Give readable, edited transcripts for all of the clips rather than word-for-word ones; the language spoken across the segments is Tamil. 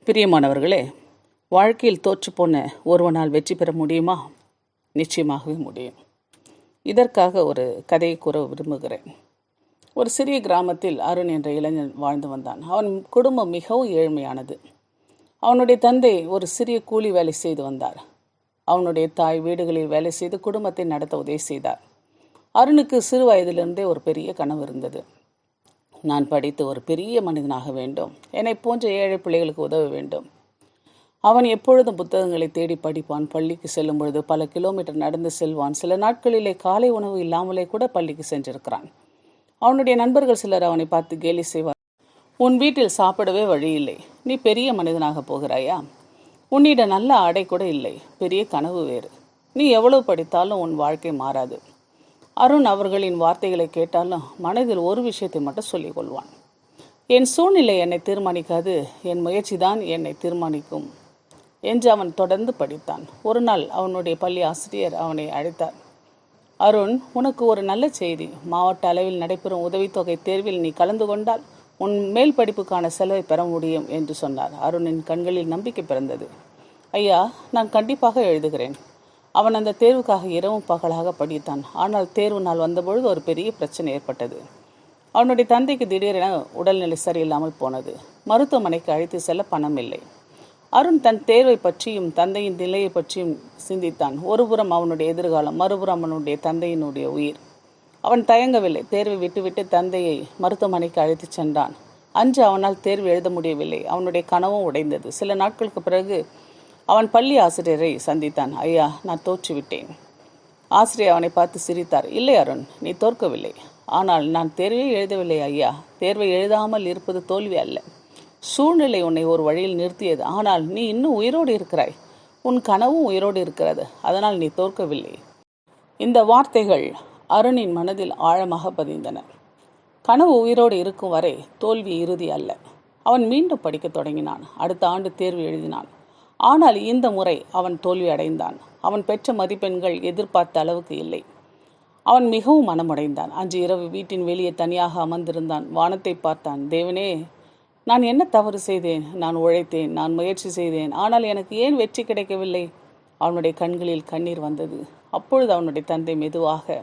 பிரியமானவர்களே, வாழ்க்கையில் தோற்றுப்போன ஒருவனால் வெற்றி பெற முடியுமா? நிச்சயமாகவே முடியும். இதற்காக ஒரு கதையை கூற விரும்புகிறேன். ஒரு சிறிய கிராமத்தில் அருண் என்ற இளைஞன் வாழ்ந்து வந்தான். அவன் குடும்பம் மிகவும் ஏழ்மையானது. அவனுடைய தந்தை ஒரு சிறிய கூலி வேலை செய்து வந்தார். அவனுடைய தாய் வீடுகளில் வேலை செய்து குடும்பத்தை நடத்த உதவி செய்தார். அருணுக்கு சிறு வயதிலிருந்தே ஒரு பெரிய கனவு இருந்தது. நான் படித்து ஒரு பெரிய மனிதனாக வேண்டும், என்னை போன்ற ஏழை பிள்ளைகளுக்கு உதவ வேண்டும். அவன் எப்பொழுதும் புத்தகங்களை தேடி படிப்பான். பள்ளிக்கு செல்லும் பொழுது பல கிலோமீட்டர் நடந்து செல்வான். சில நாட்களிலே காலை உணவு இல்லாமலே கூட பள்ளிக்கு சென்றிருக்கிறான். அவனுடைய நண்பர்கள் சிலர் அவனை பார்த்து கேலி செய்வார். உன் வீட்டில் சாப்பிடவே வழி இல்லை, நீ பெரிய மனிதனாக போகிறாயா? உன்னிடம் நல்ல ஆடை கூட இல்லை, பெரிய கனவு வேறு. நீ எவ்வளவு படித்தாலும் உன் வாழ்க்கை மாறாது. அருண் அவர்களின் வார்த்தைகளை கேட்டாலும் மனதில் ஒரு விஷயத்தை மட்டும் சொல்லிக் கொள்வான். என் சூழ்நிலை என்னை தீர்மானிக்காது, என் முயற்சி தான் என்னை தீர்மானிக்கும் என்று அவன் தொடர்ந்து படித்தான். ஒரு நாள் அவனுடைய பள்ளி ஆசிரியர் அவனை அழைத்தார். அருண், உனக்கு ஒரு நல்ல செய்தி. மாவட்ட அளவில் நடைபெறும் உதவித்தொகை தேர்வில் நீ கலந்து கொண்டால் உன் மேல் படிப்புக்கான செலவை பெற முடியும் என்று சொன்னார். அருணின் கண்களில் நம்பிக்கை பிறந்தது. ஐயா, நான் கண்டிப்பாக எழுதுகிறேன். அவன் அந்த தேர்வுக்காக இரவும் பகலாக படித்தான். ஆனால் தேர்வு நாள் வந்தபொழுது ஒரு பெரிய பிரச்சனை ஏற்பட்டது. அவனுடைய தந்தைக்கு திடீரென உடல்நிலை சரியில்லாமல் போனது. மருத்துவமனைக்கு அழைத்து செல்ல பணம் இல்லை. அருண் தன் தேர்வை பற்றியும் தந்தையின் நிலையை பற்றியும் சிந்தித்தான். ஒருபுறம் அவனுடைய எதிர்காலம், மறுபுறம் அவனுடைய தந்தையினுடைய உயிர். அவன் தயங்கவில்லை. தேர்வை விட்டுவிட்டு தந்தையை மருத்துவமனைக்கு அழைத்து சென்றான். அன்று அவனால் தேர்வு எழுத முடியவில்லை. அவனுடைய கனவும் உடைந்தது. சில நாட்களுக்கு பிறகு அவன் பள்ளி ஆசிரியரை சந்தித்தான். ஐயா, நான் தோற்றுவிட்டேன். ஆசிரியர் அவனை பார்த்து சிரித்தார். இல்லை அருண், நீ தோற்கவில்லை. ஆனால் நான் தேர்வே எழுதவில்லை ஐயா. தேர்வை எழுதாமல் இருப்பது தோல்வி அல்ல. சூழ்நிலை உன்னை ஒரு வழியில் நிறுத்தியது. ஆனால் நீ இன்னும் உயிரோடு இருக்கிறாய். உன் கனவும் உயிரோடு இருக்கிறது. அதனால் நீ தோற்கவில்லை. இந்த வார்த்தைகள் அருணின் மனதில் ஆழமாக பதிந்தன. கனவு உயிரோடு இருக்கும் வரை தோல்வி இறுதி அல்ல. அவன் மீண்டும் படிக்க தொடங்கினான். அடுத்த ஆண்டு தேர்வு எழுதினான். ஆனால் இந்த முறை அவன் தோல்வி அடைந்தான். அவன் பெற்ற மதிப்பெண்கள் எதிர்பார்த்த அளவுக்கு இல்லை. அவன் மிகவும் மனமுடைந்தான். அன்று இரவு வீட்டின் வெளியே தனியாக அமர்ந்திருந்தான். வானத்தை பார்த்தான். தேவனே, நான் என்ன தவறு செய்தேன்? நான் உழைத்தேன், நான் முயற்சி செய்தேன். ஆனால் எனக்கு ஏன் வெற்றி கிடைக்கவில்லை? அவனுடைய கண்களில் கண்ணீர் வந்தது. அப்பொழுது அவனுடைய தந்தை மெதுவாக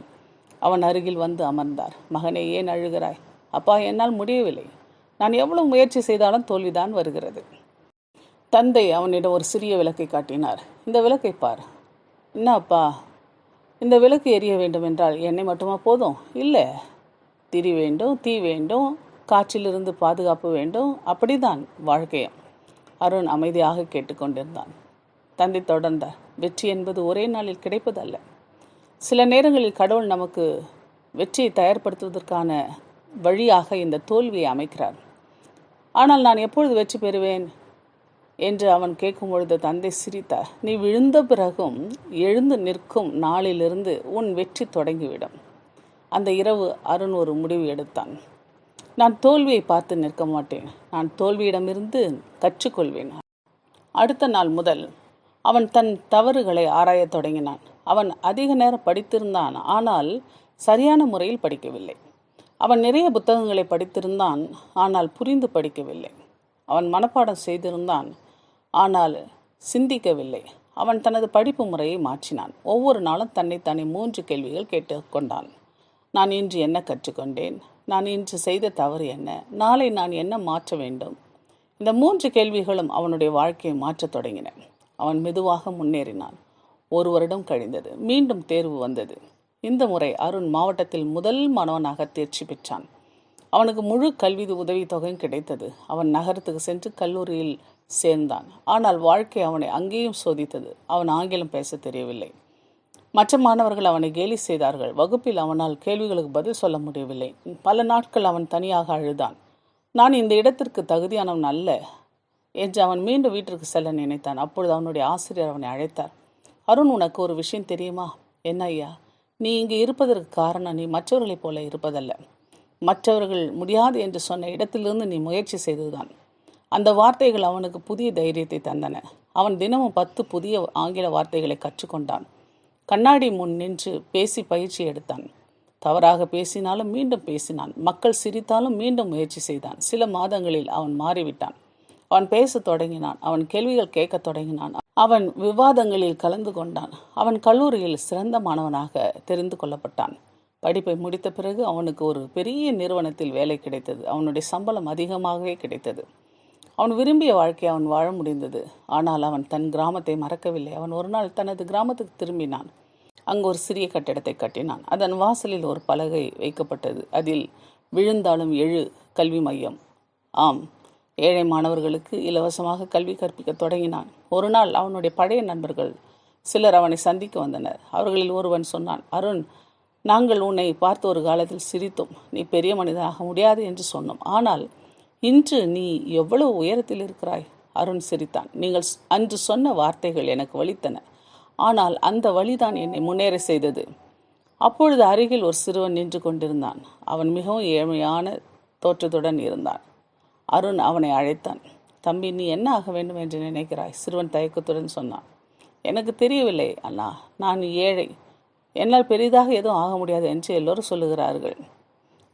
அவன் அருகில் வந்து அமர்ந்தார். மகனே, ஏன் அழுகிறாய்? அப்பா, என்னால் முடியவில்லை. நான் எவ்வளவு முயற்சி செய்தாலும் தோல்விதான் வருகிறது. தந்தை அவனிடம் ஒரு சிறிய விளக்கை காட்டினார். இந்த விளக்கை பார். என்ன அப்பா, இந்த விளக்கு எரிய வேண்டும் என்றால் எண்ணெய் மட்டுமா போதும்? இல்லை, திரி வேண்டும், தீ வேண்டும், காற்றிலிருந்து பாதுகாப்பு வேண்டும். அப்படிதான் வாழ்க்கையும். அருண் அமைதியாக கேட்டுக்கொண்டிருந்தான். தந்தை தொடர்ந்தார். வெற்றி என்பது ஒரே நாளில் கிடைப்பதல்ல. சில நேரங்களில் கடவுள் நமக்கு வெற்றியை தயார்படுத்துவதற்கான வழியாக இந்த தோல்வியை அமைக்கிறார். ஆனால் நான் எப்பொழுது வெற்றி பெறுவேன் என்று அவன் கேட்கும் பொழுது தந்தை சிரித்தார். நீ விழுந்த பிறகும் எழுந்து நிற்கும் நாளிலிருந்து உன் வெற்றி தொடங்கிவிடும். அந்த இரவு அருண் ஒரு முடிவு எடுத்தான். நான் தோல்வியை பார்த்து நிற்க மாட்டேன். நான் தோல்வியிடமிருந்து கற்றுக்கொள்வேன். அடுத்த நாள் முதல் அவன் தன் தவறுகளை ஆராயத் தொடங்கினான். அவன் அதிக நேரம் படித்திருந்தான், ஆனால் சரியான முறையில் படிக்கவில்லை. அவன் நிறைய புத்தகங்களை படித்திருந்தான், ஆனால் புரிந்து படிக்கவில்லை. அவன் மனப்பாடம் செய்திருந்தான், ஆனால் சிந்திக்கவில்லை. அவன் தனது படிப்பு முறையை மாற்றினான். ஒவ்வொரு நாளும் தன்னைத்தானே 3 கேள்விகள் கேட்டுக்கொண்டான். நான் இன்று என்ன கற்றுக்கொண்டேன்? நான் இன்று செய்த தவறு என்ன? நாளை நான் என்ன மாற்ற வேண்டும்? இந்த 3 கேள்விகளும் அவனுடைய வாழ்க்கையை மாற்றத் தொடங்கின. அவன் மெதுவாக முன்னேறினான். 1 வருடம் கழிந்தது. மீண்டும் தேர்வு வந்தது. இந்த முறை அருண் மாவட்டத்தில் முதல் மாணவனாக தேர்ச்சி பெற்றான். அவனுக்கு முழு கல்வி உதவித்தொகையும் கிடைத்தது. அவன் நகரத்துக்கு சென்று கல்லூரியில் சேர்ந்தான். ஆனால் வாழ்க்கை அவனை அங்கேயும் சோதித்தது. அவன் ஆங்கிலம் பேச தெரியவில்லை. மற்ற மாணவர்கள் அவனை கேலி செய்தார்கள். வகுப்பில் அவனால் கேள்விகளுக்கு பதில் சொல்ல முடியவில்லை. பல நாட்கள் அவன் தனியாக அழுதான். நான் இந்த இடத்திற்கு தகுதியானவன் அல்ல என்று அவன் மீண்டும் வீட்டிற்கு செல்ல நினைத்தான். அப்பொழுது அவனுடைய ஆசிரியர் அவனை அழைத்தார். அருண், உனக்கு ஒரு விஷயம் தெரியுமா? என்ன ஐயா? நீ இங்கு இருப்பதற்கு காரணம் நீ மற்றவர்களைப் போல இருப்பதல்ல. மற்றவர்கள் முடியாது என்று சொன்ன இடத்திலிருந்து நீ முயற்சி செய்ததுதான். அந்த வார்த்தைகள் அவனுக்கு புதிய தைரியத்தை தந்தன. அவன் தினமும் 10 புதிய ஆங்கில வார்த்தைகளை கற்றுக்கொண்டான். கண்ணாடி முன் நின்று பேசி பயிற்சி எடுத்தான். தவறாக பேசினாலும் மீண்டும் பேசினான். மக்கள் சிரித்தாலும் மீண்டும் முயற்சி செய்தான். சில மாதங்களில் அவன் மாறிவிட்டான். அவன் பேசத் தொடங்கினான். அவன் கேள்விகள் கேட்கத் தொடங்கினான். அவன் விவாதங்களில் கலந்து கொண்டான். அவன் கல்லூரியில் சிறந்த மாணவனாக தெரிந்து கொள்ளப்பட்டான். படிப்பை முடித்த பிறகு அவனுக்கு ஒரு பெரிய நிறுவனத்தில் வேலை கிடைத்தது. அவனுடைய சம்பளம் அதிகமாகவே கிடைத்தது. அவன் விரும்பிய வாழ்க்கையை அவன் வாழ முடிந்தது. ஆனால் அவன் தன் கிராமத்தை மறக்கவில்லை. அவன் ஒரு நாள் தனது கிராமத்துக்கு திரும்பினான். அங்கு ஒரு சிறிய கட்டிடத்தை கட்டினான். அதன் வாசலில் ஒரு பலகை வைக்கப்பட்டது. அதில் விழுந்தாலும் எழு கல்வி மையம். ஆம், ஏழை மாணவர்களுக்கு இலவசமாக கல்வி கற்பிக்க தொடங்கினான். ஒரு நாள் அவனுடைய பழைய நண்பர்கள் சிலர் அவனை சந்திக்க வந்தனர். அவர்களில் ஒருவன் சொன்னான், அருண், நாங்கள் உன்னை பார்த்து ஒரு காலத்தில் சிரித்தோம். நீ பெரிய மனிதனாக முடியாது என்று சொன்னோம். ஆனால் இன்று நீ எவ்வளவு உயரத்தில் இருக்கிறாய். அருண் சிரித்தான். நீங்கள் அன்று சொன்ன வார்த்தைகள் எனக்கு வலித்தன. ஆனால் அந்த வழிதான் என்னை முன்னேற செய்தது. அப்பொழுது அருகில் ஒரு சிறுவன் நின்று கொண்டிருந்தான். அவன் மிகவும் ஏழ்மையான தோற்றத்துடன் இருந்தான். அருண் அவனை அழைத்தான். தம்பி, நீ என்ன ஆக வேண்டும் என்று நினைக்கிறாய்? சிறுவன் தயக்கத்துடன் சொன்னான். எனக்கு தெரியவில்லை அண்ணா, நான் ஏழை. என்னால் பெரிதாக எதுவும் ஆக முடியாது என்று எல்லோரும் சொல்லுகிறார்கள்.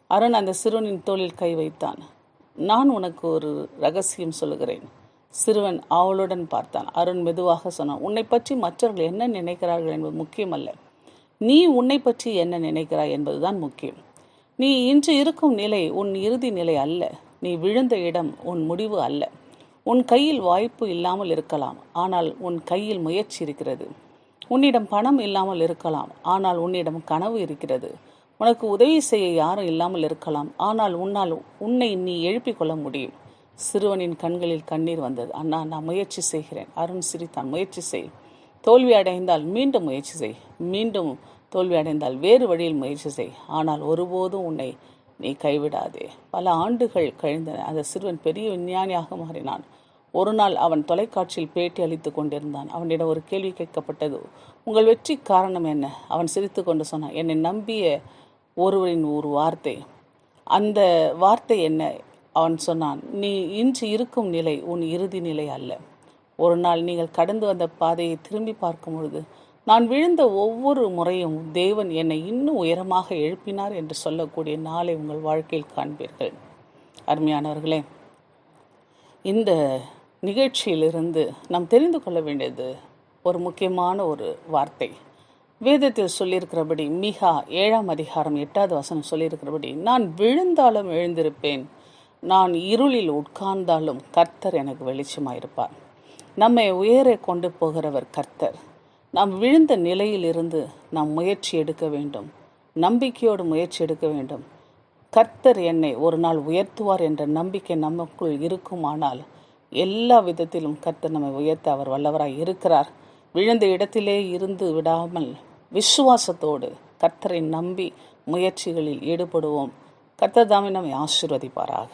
அருண் அந்த சிறுவனின் தோளில் கை வைத்தான். நான் உனக்கு ஒரு ரகசியம் சொல்லுகிறேன். சிறுவன் ஆவலுடன் பார்த்தான். அருண் மெதுவாக சொன்னான், உன்னை பற்றி மற்றவர்கள் என்ன நினைக்கிறார்கள் என்பது முக்கியமல்ல. நீ உன்னை பற்றி என்ன நினைக்கிறாய் என்பதுதான் முக்கியம். நீ இன்று இருக்கும் நிலை உன் இறுதி நிலை அல்ல. நீ விழுந்த இடம் உன் முடிவு அல்ல. உன் கையில் வாய்ப்பு இல்லாமல் இருக்கலாம், ஆனால் உன் கையில் முயற்சி இருக்கிறது. உன்னிடம் பணம் இல்லாமல் இருக்கலாம், ஆனால் உன்னிடம் கனவு இருக்கிறது. உனக்கு உதவி செய்ய யாரும் இல்லாமல் இருக்கலாம், ஆனால் உன்னை நீ எழுப்பிக் கொள்ள முடியும். சிறுவனின் கண்களில் கண்ணீர் வந்தது. அண்ணா, நான் முயற்சி செய்கிறேன். அருண் சிரித்தான். முயற்சி செய். தோல்வி அடைந்தால் மீண்டும் முயற்சி செய். மீண்டும் தோல்வி அடைந்தால் வேறு வழியில் முயற்சி செய். ஆனால் ஒருபோதும் உன்னை நீ கைவிடாதே. பல ஆண்டுகள் கழிந்தன. அந்த சிறுவன் பெரிய விஞ்ஞானியாக மாறினான். ஒரு நாள் அவன் தொலைக்காட்சியில் பேட்டி அளித்து கொண்டிருந்தான். அவனிடம் ஒரு கேள்வி கேட்கப்பட்டது. உங்கள் வெற்றி காரணம் என்ன? அவன் சிரித்து கொண்டு சொன்னான், என்னை நம்பிய ஒருவரின் ஒரு வார்த்தை. அந்த வார்த்தை என்ன? அவன் சொன்னான், நீ இன்று இருக்கும் நிலை உன் இறுதி நிலை அல்ல. ஒரு நாள் நீங்கள் கடந்து வந்த பாதையை திரும்பி பார்க்கும் பொழுது, நான் விழுந்த ஒவ்வொரு முறையும் தேவன் என்னை இன்னும் உயரமாக எழுப்பினார் என்று சொல்லக்கூடிய நாளை உங்கள் வாழ்க்கையில் காண்பீர்கள். அருமையானவர்களே, இந்த நிகழ்ச்சியிலிருந்து நாம் தெரிந்து கொள்ள வேண்டியது ஒரு முக்கியமான ஒரு வார்த்தை. வேதத்தில் சொல்லியிருக்கிறபடி, மிகா 7ஆம் அதிகாரம் 8வது வசனம் சொல்லியிருக்கிறபடி, நான் விழுந்தாலும் எழுந்திருப்பேன், நான் இருளில் உட்கார்ந்தாலும் கர்த்தர் எனக்கு வெளிச்சமாயிருப்பார். நம்மை உயர கொண்டு போகிறவர் கர்த்தர். நாம் விழுந்த நிலையிலிருந்து நாம் முயற்சி எடுக்க வேண்டும். நம்பிக்கையோடு முயற்சி எடுக்க வேண்டும். கர்த்தர் என்னை ஒரு நாள் உயர்த்துவார் என்ற நம்பிக்கை நமக்குள் இருக்குமானால் எல்லா விதத்திலும் கர்த்தர் நம்மை உயர்த்த அவர் வல்லவராய் இருக்கிறார். விழுந்த இடத்திலே இருந்து விடாமல் விசுவாசத்தோடு கர்த்தரை நம்பி முயற்சிகளில் ஈடுபடுவோம். கர்த்தர் தாமே நம்மை ஆசீர்வதிப்பாராக.